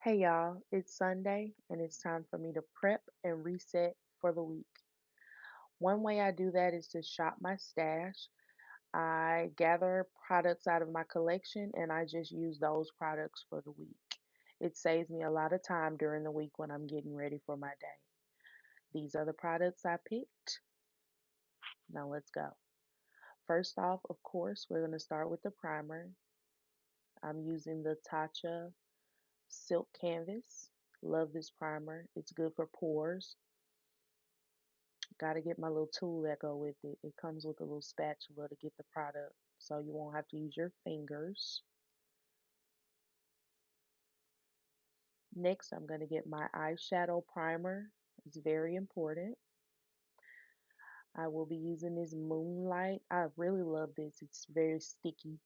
Hey y'all, it's Sunday and it's time for me to prep and reset for the week. One way I do that is to shop my stash. I gather products out of my collection and I just use those products for the week. It saves me a lot of time during the week when I'm getting ready for my day. These are the products I picked. Now let's go. First off, of course, we're going to start with the primer. I'm using the Tatcha Silk Canvas. Love this primer. It's good for pores. Got to get my little tool that go with it. It comes with a little spatula to get the product, so you won't have to use your fingers. Next, I'm going to get my eyeshadow primer. It's very important. I will be using this Moonlight. I really love this. It's very sticky.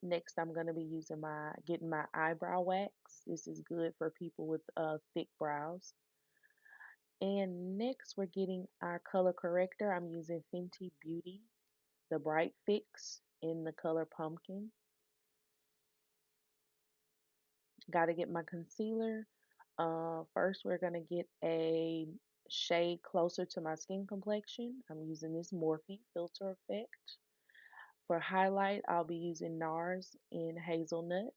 Next, I'm going to be using getting my eyebrow wax. This is good for people with thick brows. And next, we're getting our color corrector. I'm using Fenty Beauty, the Bright Fix in the color Pumpkin. Got to get my concealer. First, we're going to get a shade closer to my skin complexion. I'm using this Morphe Filter Effect. For highlight, I'll be using NARS in Hazelnut.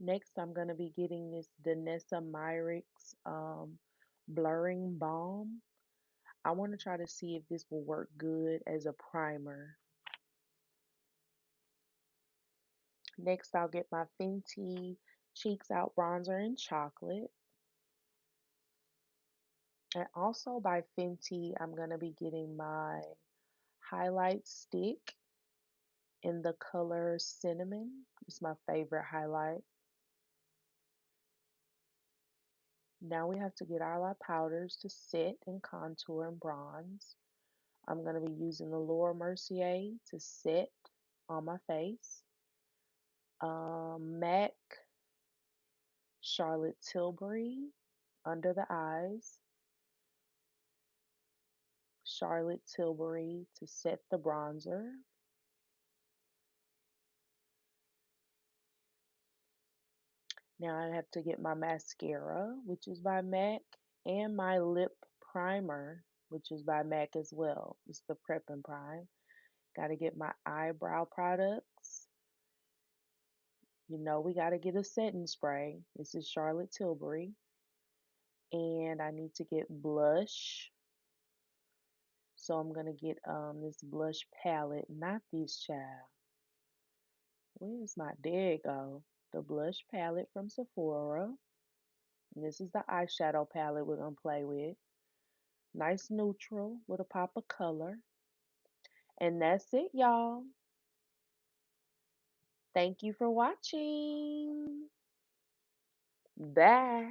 Next, I'm going to be getting this Danessa Myricks Blurring Balm. I want to try to see if this will work good as a primer. Next, I'll get my Fenty Cheeks Out Bronzer in Chocolate. And also by Fenty, I'm going to be getting my highlight stick in the color Cinnamon. It's my favorite highlight. Now we have to get all our powders to set and contour and bronze. I'm going to be using the Laura Mercier to set on my face. MAC Charlotte Tilbury under the eyes. Charlotte Tilbury to set the bronzer. Now I have to get my mascara, which is by MAC, and my lip primer, which is by MAC as well. It's the Prep and Prime. Got to get my eyebrow products. You know we got to get a setting spray. This is Charlotte Tilbury. And I need to get blush. So I'm going to get this blush palette, not this child. Where's my, there you go. The blush palette from Sephora. And this is the eyeshadow palette we're going to play with. Nice neutral with a pop of color. And that's it, y'all. Thank you for watching. Bye.